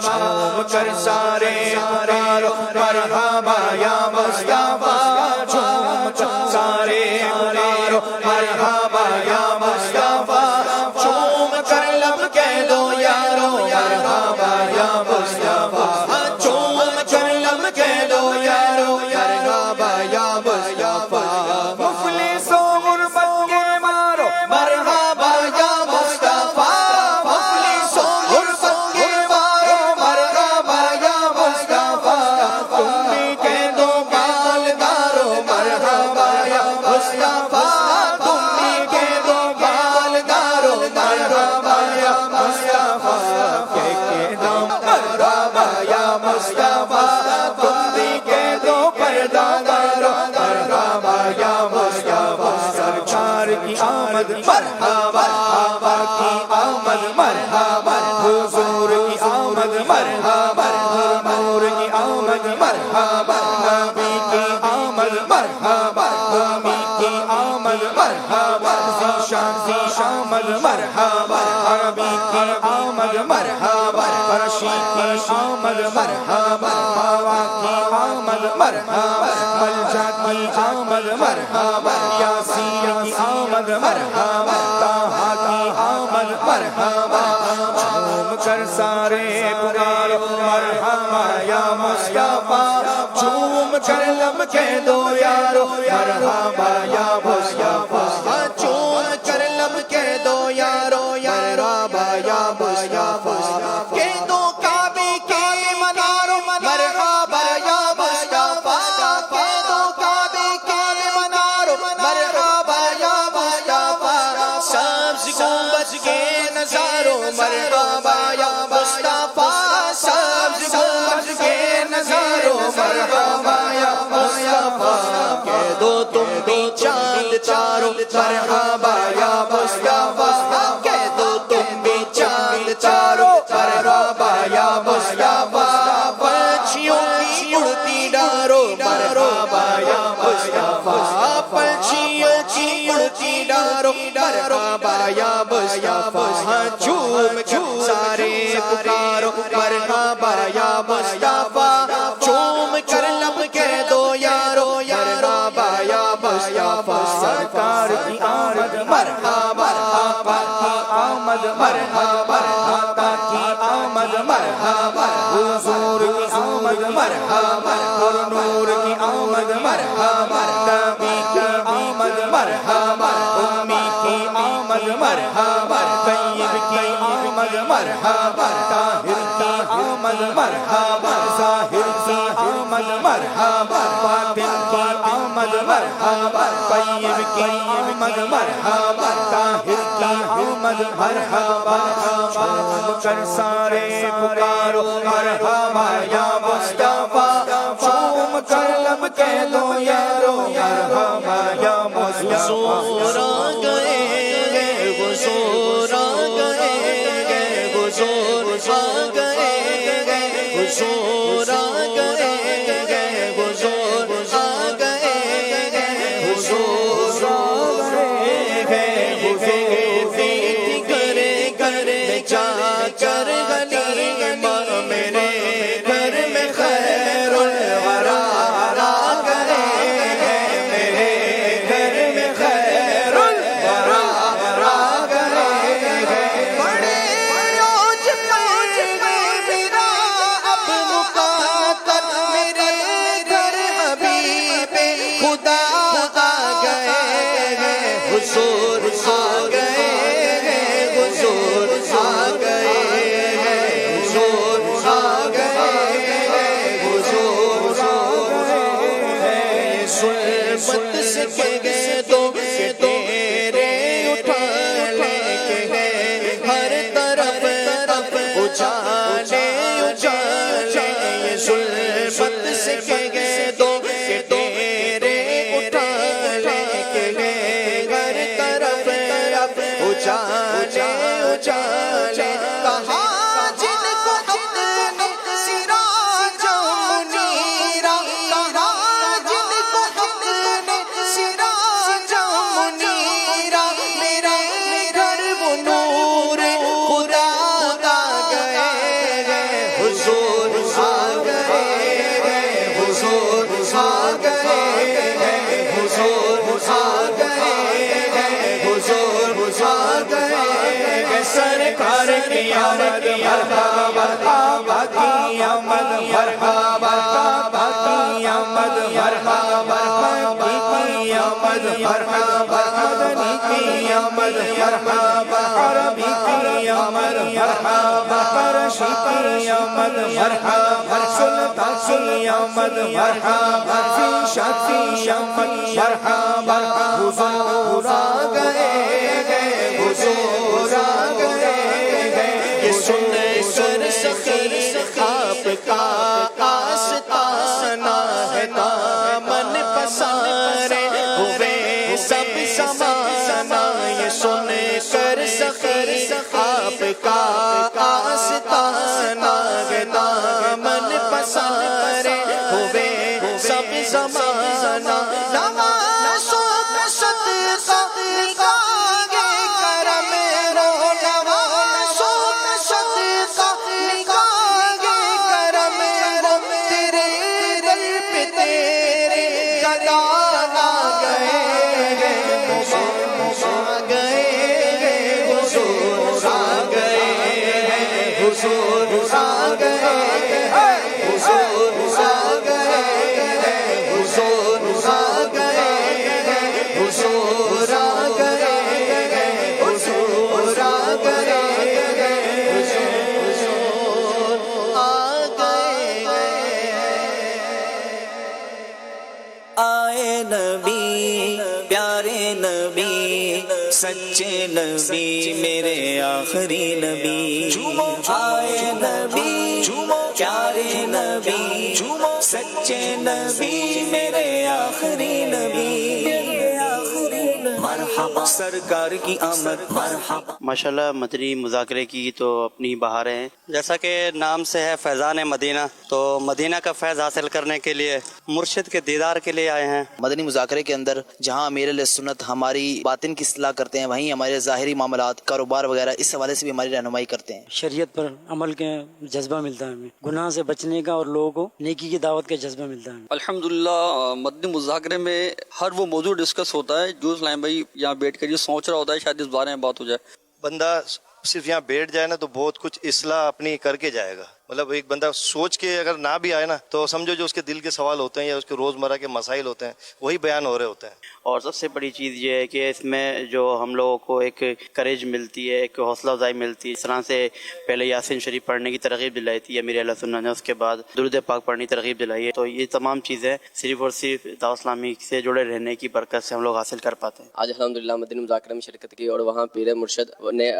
جھوم کر سارے پکارو مرحبا یا مصطفیٰ، جھوم کر سارے پکارو مرحبا یا مصطفیٰ، جھوم کر لب کہہ دو یارو مرحبا یا مصطفیٰ، جھوم کر لب کہہ دو یارو مرحبا یا مصطفیٰ، مفلس و غربت کے مارو مرحبا یا مصطفیٰ، مفلس و غربت کے مارو مرحبا یا مصطفیٰ، تم بھی کہہ دو مالدارو مرحبا یا مصطفیٰ، تم بھی کہہ دو مالدارو مرحبا یا مصطفیٰ، کہہ دو مرحبا یا مصطفیٰ، تم بھی کہہ دو پردہ دارو مرحبا یا مصطفیٰ، سرکار کی آمد مرحبا، آقا کی آمد مرحبا، حضور کی آمد مرحبا، نور کی آمد مرحبا، نبی کی آمد مرحبا، امی کی آمد مرحبا، ذیشان کی آمد مرحبا، عربی کی آمد مرحبا، فرشی کی آمد مرحبا، ہوا کی آمد مرحبا، ملجا کی آمد مرحبا، یاسین کی آمد مرحبا، طٰہٰ کی آمد مرحبا، جھوم کر سارے پکارو مرحبا یا مصطفیٰ، جھوم کر لب کہہ دو یارو مرحبا یا مصطفیٰ، جھوم کر لب کہہ دو یارو مرحبا یا مصطفیٰ، کہہ دو کعبے کے مناروں سبز کے نظاروں مرحبا یا مصطفیٰ سبز کے نظاروں مرحبا یا مصطفیٰ کہہ دو تم بھی چاند تارو مرحبا یا مصطفیٰ کہہ دو تم بھی چاند تارو مرحبا یا مصطفیٰ پنچھیوں کی اڑتی ڈارو مرحبا یا مصطفیٰ پنچھیوں کی اڑتی ڈارو مرحبا یا مصطفیٰ جھوم جھوم سارے پکارو مرحبا یا مصطفیٰ چوم کر لب کہہ دو یارو مرحبا یا مصطفیٰ سرکار کی آمد مرحبا آقا کی آمد مرحبا آقا کی آمد مرحبا حضور کی آمد مرحبا نور کی آمد مرحبا نبی کی آمد مرحبا امی کی آمد مرحبا طیب کی آمد مرحبا طاہر کی آمد مرحبا ظاہر کی آمد مرحبا باطن کی آمد مرحبا طیب کی آمد مرحبا طاہر کی آمد مرحبا چوم کر سارے پکارو مرحبا یا مصطفیٰ چوم کر لب کہہ دو یارو مرحبا یا مصطفیٰ حضور آ گئے حضور آ گئے حضور آ گئے حضور آ گئے حضور آ گئے حضور آ گئے ویٹ کرے کرے جا کر غنیمہ میرے گھر میں خیر الورا آ گئے میرے گھر میں خیر الورا آ گئے بڑے روز پہنچ میرا اب مقاتل میرے گھر حبیب خدا آ گئے حضور آ گئے حضور آ گئے حضور آ گئے حضور آ گئے ظلمت سے گئے تو تیرے اٹھا لے کے ہر طرف اجالے اجالے یہ ظلمت سے گئے تو تیرے اٹھا لے کے ہر طرف اجالے اجالے کہاں جن کو حق نے سراج منیرا کہاں جن کو حق نے سراج منیرا میرے گھر وہ نور خدا آ گئے حضور آ گئے حضور آ گئے حضور آ گئے حضور آ گئے سرکار کی آمد مرحبا آقا کی آمد مرحبا آقا کی آمد مرحبا نبی کی آمد مرحبا مدنی کی آمد مرحبا عربی کی آمد مرحبا قرشی کی آمد مرحبا سلطان کی آمد مرحبا فیشا کی آمد مرحبا حضور آ گئے حضور آ گئے یہ سن کر سخی آپ کا آستانہ ہے دامن پسارے ہوئے سب سمانا یہ سن کر سخی آپ کا آستانہ ہے دامن پسارے ہوئے سب سمانا نوازوں کا صدقہ نگاہ کرم رو نوازوں کا صدقہ نگاہ کرم رو تیرے دل پہ تیرے گدا آ گئے آ گئے حضور آ گئے حضور آ گئے حضور آ گئے حضور آ گئے حضور آ گئے حضور آ گئے حضور آ گئے آئے نبی پیارے نبی سچے سچے نبی میرے آخری نبی آئے نبی پیارے نبی سچے نبی میرے آخری نبی مرحبا سرکار کی آمد مرحبا۔ ماشاءاللہ مدنی مذاکرے کی تو اپنی بہاریں ہیں، جیسا کہ نام سے ہے فیضان مدینہ، تو مدینہ کا فیض حاصل کرنے کے لیے مرشد کے دیدار کے لیے آئے ہیں۔ مدنی مذاکرے کے اندر جہاں امیر علیہ سنت ہماری باطن کی اصلاح کرتے ہیں، وہیں ہمارے ظاہری معاملات کاروبار وغیرہ اس حوالے سے بھی ہماری رہنمائی کرتے ہیں۔ شریعت پر عمل کے جذبہ ملتا ہے ہمیں، گناہ سے بچنے کا اور لوگوں کو نیکی کی دعوت کا جذبہ ملتا ہے۔ الحمدللہ مدنی مذاکرے میں ہر وہ موضوع ڈسکس ہوتا ہے جو اسلام بھائی یہاں بیٹھ کر یہ سوچ رہا ہوتا ہے شاید اس بارے میں بات ہو جائے۔ بندہ صرف یہاں بیٹھ جائے نا تو بہت کچھ اصلاح اپنی کر کے جائے گا، مطلب ایک بندہ سوچ کے اگر نہ بھی آئے نا تو سمجھو جو اس کے دل کے سوال ہوتے ہیں یا اس کے روزمرہ کے مسائل ہوتے ہیں وہی بیان ہو رہے ہوتے ہیں۔ اور سب سے بڑی چیز یہ ہے کہ اس میں جو ہم لوگوں کو ایک کریج ملتی ہے، ایک حوصلہ افزائی ملتی ہے۔ اس طرح سے پہلے یاسین شریف پڑھنے کی ترغیب دلائی تھی امیر اہل سنت نے، اس کے بعد درود پاک پڑھنے کی ترغیب دلائی ہے، تو یہ تمام چیزیں صرف اور صرف دعوت اسلامی سے جڑے رہنے کی برکت سے ہم لوگ حاصل کر پاتے ہیں۔ آج الحمدللہ مدنی مذاکرے میں شرکت کی اور وہاں پیر مرشد نے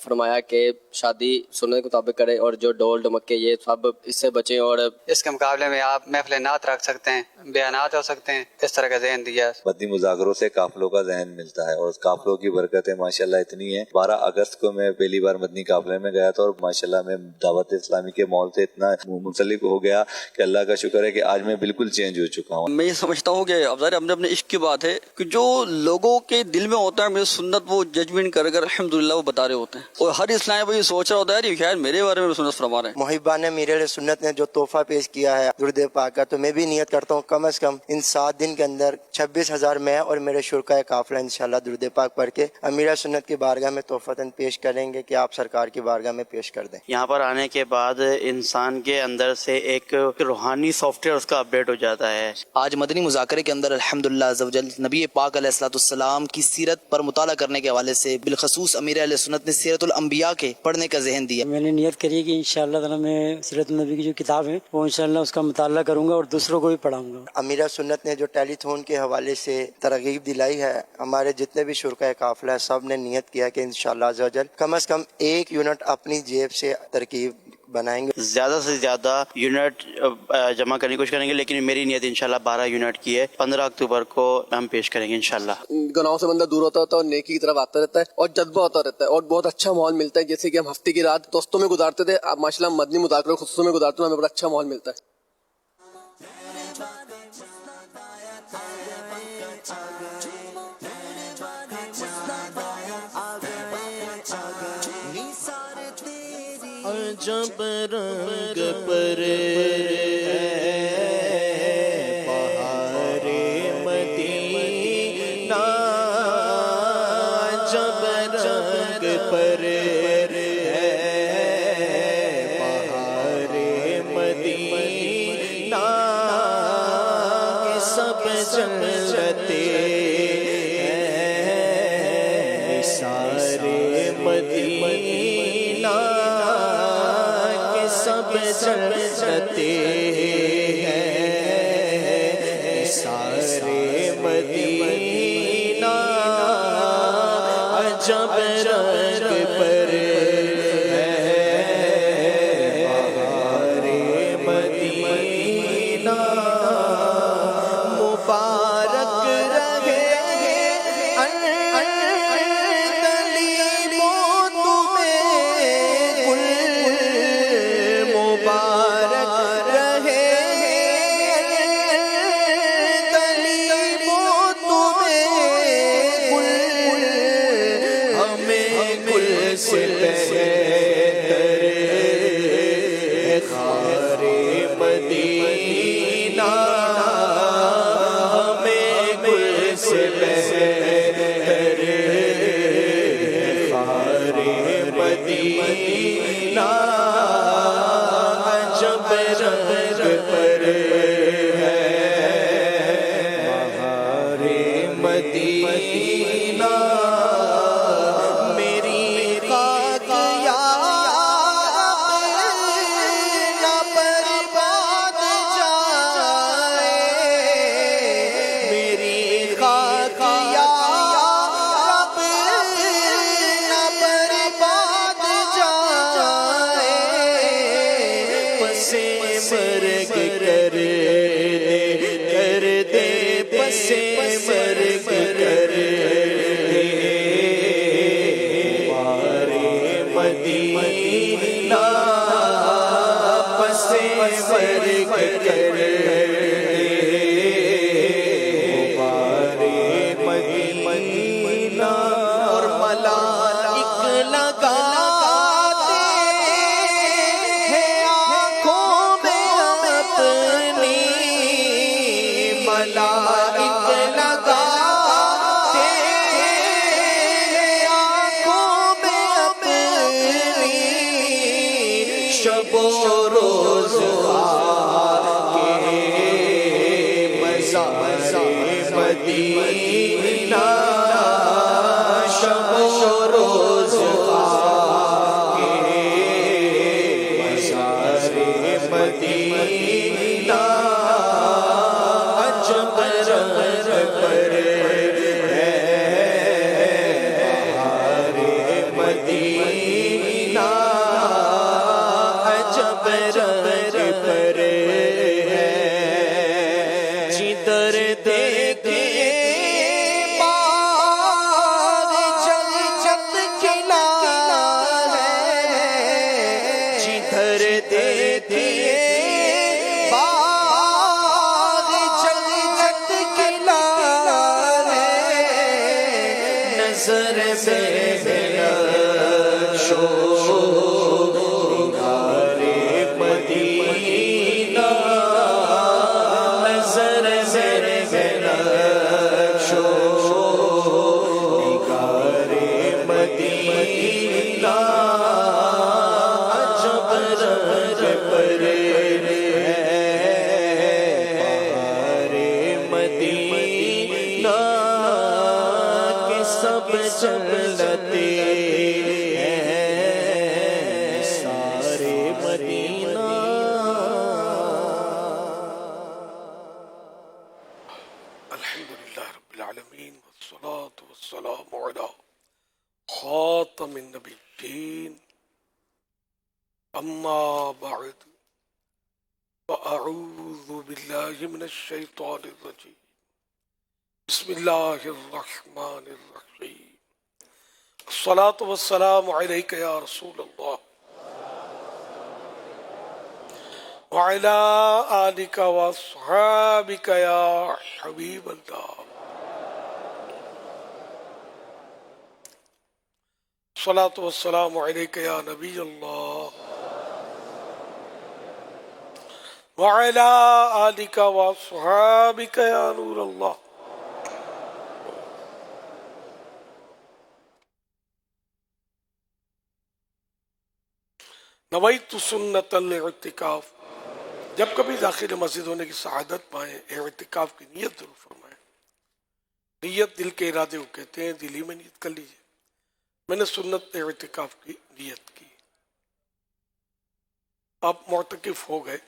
فرمایا کہ شادی سنت کے مطابق کرے اور جو ڈول ڈمکے یہ سب اس سے بچیں، اور اس کے مقابلے میں آپ محفل نعت رکھ سکتے ہیں، بیانات ہو سکتے ہیں، اس طرح کا ذہن دیا۔ مدنی مذاکروں سے قافلوں کا ذہن ملتا ہے اور قافلوں کی برکتیں ماشاءاللہ اتنی ہیں۔ 12 اگست کو میں پہلی بار مدنی قافلے میں گیا تھا اور ماشاءاللہ میں دعوت اسلامی کے ماحول سے اتنا منسلک ہو گیا کہ اللہ کا شکر ہے کہ آج میں بالکل چینج ہو چکا ہوں۔ میں یہ سمجھتا ہوں کہ افضل ہم نے اپنے عشق کی بات ہے کہ جو لوگوں کے دل میں ہوتا ہے میری سنت وہ ججمنٹ کر کر الحمدللہ وہ بتا رہے ہوتے ہیں، اور ہر اسلام وہ یہ سوچ رہا ہوتا ہے شاید میرے بارے میں سنت فرما رہے ہیں۔ محبان امیر علیہ سنت نے جو تحفہ پیش کیا ہے درود پاک کا، تو میں بھی نیت کرتا ہوں کم از کم ان 7 دن کے اندر 26,000 میں اور میرے شرکائے قافلہ انشاءاللہ درود پاک پڑھ کے امیر علیہ سنت کی بارگاہ میں تحفتاً پیش کریں گے کہ آپ سرکار کی بارگاہ میں پیش کر دیں۔ یہاں پر آنے کے بعد انسان کے اندر سے ایک روحانی سافٹ ویئر اس کا اپڈیٹ ہو جاتا ہے۔ آج مدنی مذاکرے کے اندر الحمدللہ عزوجل نبی پاک علیہ الصلوۃ والسلام کی سیرت پر مطالعہ کرنے کے حوالے سے بالخصوص امیر علیہ سنت نے سیرت الانبیاء کے پڑھنے کا ذہن دیا۔ میں نے نیت کری کہ انشاءاللہ تعالی میں سیرت النبی کی جو کتاب ہے وہ انشاءاللہ اس کا مطالعہ کروں گا اور دوسروں کو بھی پڑھاؤں گا۔ امیر سنت نے جو ٹیلی تھون کے حوالے سے ترغیب دلائی ہے، ہمارے جتنے بھی شرکائے قافلہ ہے سب نے نیت کیا کہ انشاءاللہ عزوجل کم از کم 1 یونٹ اپنی جیب سے ترکیب بنائیں گے، زیادہ سے زیادہ یونٹ جمع کرنے کی کوشش کریں گے، لیکن میری نیت انشاءاللہ 12 یونٹ کی ہے۔ 15 اکتوبر کو ہم پیش کریں گے انشاءاللہ۔ گناہوں سے بندہ دور ہوتا ہے اور نیکی کی طرف آتا رہتا ہے اور جذبہ ہوتا رہتا ہے اور بہت اچھا ماحول ملتا ہے، جیسے کہ ہم ہفتے کی رات دوستوں میں گزارتے تھے، اب ماشاءاللہ مدنی مذاکرے خصوصی میں گزارتے ہیں، ہمیں بڑا اچھا ماحول ملتا ہے۔ جب رنگ پر بہار مدینہ، جب رنگ پر بہار مدینہ، سب جنتے سارے مدینہ، سب جنتے ہیں سارے مدینہ، جب رنگ پر بہار مدینہ، مبارک رہے مرگ کر دے پس مرگ کر دے ہمارے مدینہ پس مرگ کر دے ہمارے مدینہ اور ملائک لگاتے ہیں آنکھوں میں اپنی ملائک لگاتے ہیں آنکھوں میں اپنی شب و روز مدینہ شب و روز مزار مدینہ عجب رنگ پر ہے بہار مدینہ عجب رنگ پر ہے جدھر دیکھے باغ جنت کھلا ہے جدھر دیکھے باغ جنت کھلا ہے نظر سے شو مدینہ نظر مدینہ عجب رنگ پر ہے بہار مدینہ کے سب جلتے ہیں سارے مدینہ الحمدللہ رب العالمین والصلاة والسلام علی خاتم النبیین اما بعد فاعوذ باللہ من الشیطان الرجیم بسم اللہ الرحمن الرحیم الصلاة والسلام علیک یا رسول اللہ وعلى آلك وأصحابك يا حبيب الله الصلاة والسلام عليك يا نبي الله وعلى آلك وأصحابك يا نور الله نویت سنت الاعتکاف جب کبھی داخل مسجد ہونے کی سعادت پائیں اعتکاف کی نیت ضرور فرمائیں نیت دل کے ارادے کو کہتے ہیں دل ہی میں نیت کر لیجئے میں نے سنت اعتکاف کی نیت کی آپ معتکف ہو گئے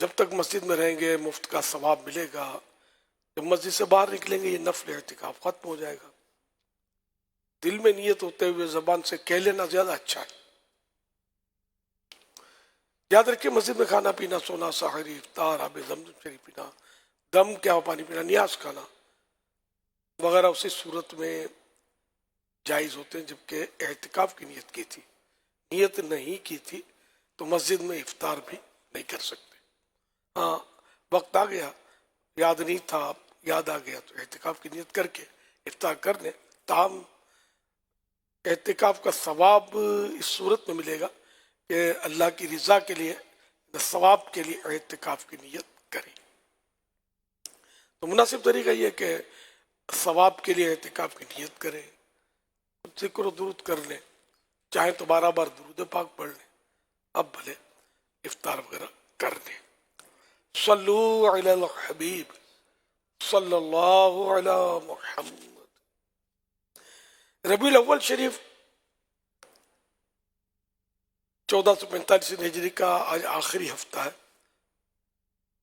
جب تک مسجد میں رہیں گے مفت کا ثواب ملے گا جب مسجد سے باہر نکلیں گے یہ نفل اعتکاف ختم ہو جائے گا دل میں نیت ہوتے ہوئے زبان سے کہہ لینا زیادہ اچھا ہے یاد رکھیں مسجد میں کھانا پینا سونا سحری افطار آب زمزم شریف پینا دم کیا ہو پانی پینا نیاز کھانا وغیرہ اسی صورت میں جائز ہوتے ہیں جبکہ اعتکاف کی نیت کی تھی نیت نہیں کی تھی تو مسجد میں افطار بھی نہیں کر سکتے ہاں وقت آ گیا یاد نہیں تھا یاد آ گیا تو اعتکاف کی نیت کر کے افطار کر لیں تاہم اعتکاف کا ثواب اس صورت میں ملے گا کہ اللہ کی رضا کے لیے ثواب کے لیے اعتکاف کی نیت کریں تو مناسب طریقہ یہ کہ ثواب کے لیے اعتکاف کی نیت کریں ذکر و درود کر لیں چاہیں تو بار بار درود پاک پڑھ لیں اب بھلے افطار وغیرہ کر لیں صلو علی الحبیب صلی اللہ علی محمد ربیع الاول شریف 1445 ہجری کا آج آخری ہفتہ ہے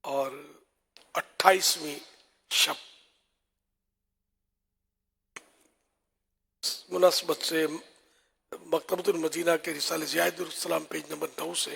اور 28ویں شب مناسبت سے مکتبۃ المدینہ کے رسالہ زیاد السلام پیج نمبر 9 سے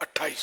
28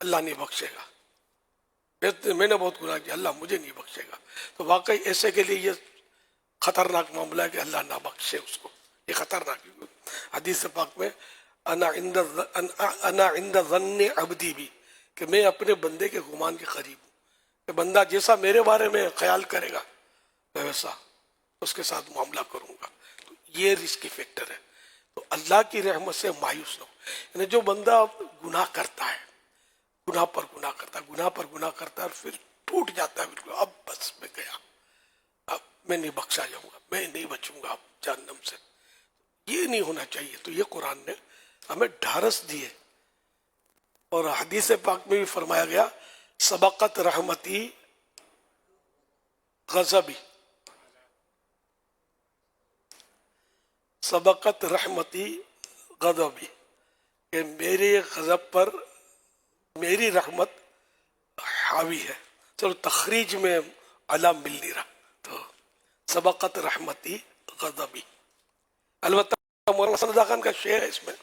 اللہ نہیں بخشے گا. میں نے بہت گناہ کیا, اللہ مجھے نہیں بخشے گا. تو واقعی ایسے کے لیے یہ خطرناک معاملہ ہے کہ اللہ نہ بخشے اس کو. یہ خطرناک ہے. حدیث پاک میں انا عند ظن عبدی بھی, کہ میں اپنے بندے کے گمان کے قریب ہوں, کہ بندہ جیسا میرے بارے میں خیال کرے گا میں ویسا اس کے ساتھ معاملہ کروں گا. تو یہ رسکی فیکٹر ہے. تو اللہ کی رحمت سے مایوس نہ ہو. یعنی جو بندہ گناہ کرتا ہے, گناہ پر گناہ کرتا ہے, گناہ پر گناہ کرتا ہے, اور پھر ٹوٹ جاتا ہے بالکل, اب بس میں گیا, اب میں نہیں بخشا جاؤں گا, میں نہیں بچوں گا اب جہنم سے. یہ نہیں ہونا چاہیے. تو یہ قرآن نے ہمیں ڈھارس دی ہے. اور حدیث پاک میں بھی فرمایا گیا سبقت رحمتی غضبی, سبقت رحمتی غضبی, کہ میرے غضب پر میری رحمت حاوی ہے. چلو تخریج میں علام مل نہیں رہا, تو سبقت رحمتی غضبی. البتہ مولانا سندا خان کا شعر ہے اس میں,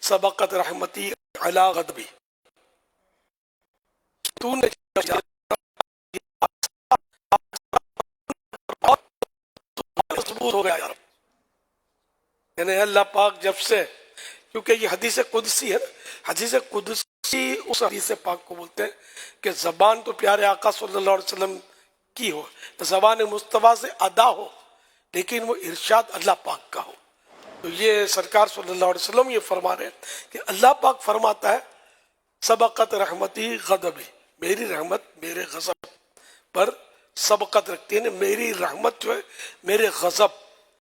سبقت رحمتی علی غضبی, تو نے ثبوت ہو گیا یار. یعنی اللہ پاک جب سے, کیونکہ یہ حدیث قدسی ہے نا, حدیث قدسی اس حدیث پاک کو بولتے ہیں کہ زبان تو پیارے آقا صلی اللہ علیہ وسلم کی ہو, تو زبان مصطفیٰ سے ادا ہو, لیکن وہ ارشاد اللہ پاک کا ہو. تو یہ سرکار صلی اللہ علیہ وسلم یہ فرما رہے ہیں کہ اللہ پاک فرماتا ہے سبقت رحمتی غضبی, میری رحمت میرے غضب پر سبقت رکھتی ہے. میری رحمت جو ہے میرے غضب